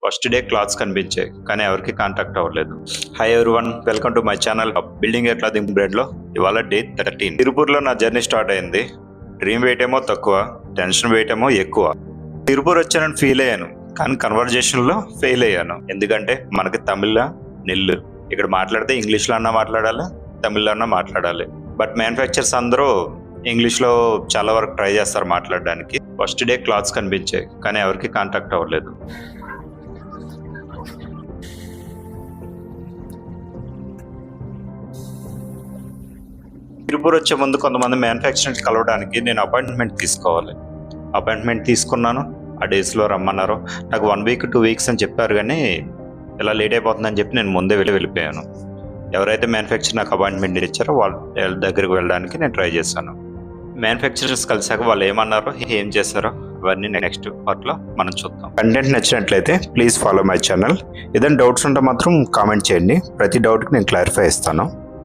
First day clothes కనిపించాయి కానీ ఎవరికి కాంటాక్ట్ అవ్వలేదు. Hi everyone, welcome to my channel building A clothing brand లో. ఇవాళ డే 13. తిరుపూర్లో నా జర్నీ స్టార్ట్ అయింది. డ్రీమ్ వెయిట్ ఏమో తక్కువ, టెన్షన్ వెయిట్ ఏమో ఎక్కువ. తిరుపూర్ వచ్చానని ఫీల్ అయ్యాను కానీ కన్వర్జేషన్ లో ఫెయిల్ అయ్యాను. ఎందుకంటే మనకి తమిళ నిల్లు, ఇక్కడ మాట్లాడితే ఇంగ్లీష్ లో అన్నా మాట్లాడాలి, తమిళ్లో అన్నా మాట్లాడాలి. బట్ మ్యానుఫ్యాక్చర్స్ అందరూ ఇంగ్లీష్ లో చాలా వరకు ట్రై చేస్తారు మాట్లాడడానికి. ఫస్ట్ డే క్లాత్స్ కనిపించాయి కానీ ఎవరికి కాంటాక్ట్ అవ్వలేదు. తిరుపూర్ వచ్చే ముందు కొంతమంది మ్యానుఫ్యాక్చరింగ్ కలవడానికి నేను అపాయింట్మెంట్ తీసుకోవాలి. అపాయింట్మెంట్ తీసుకున్నాను. ఆ డేస్లో రమ్మన్నారు. నాకు 1 వీక్ 2 వీక్స్ అని చెప్పారు కానీ ఇలా లేట్ అయిపోతుందని చెప్పి నేను ముందే వెళ్ళిపోయాను. ఎవరైతే మ్యానుఫ్యాక్చర్ నాకు అపాయింట్మెంట్ ఇచ్చారో వాళ్ళ దగ్గరికి వెళ్ళడానికి నేను ట్రై చేశాను. మ్యానుఫ్యాక్చరర్స్ కలిసాక వాళ్ళు ఏమన్నారో, ఏం చేస్తారో అవన్నీ నెక్స్ట్ పార్ట్లో మనం చూద్దాం. కంటెంట్ నచ్చినట్లయితే ప్లీజ్ ఫాలో మై ఛానల్. ఏదైనా డౌట్స్ ఉంటే మాత్రం కామెంట్ చేయండి. ప్రతి డౌట్కి నేను క్లారిఫై ఇస్తాను.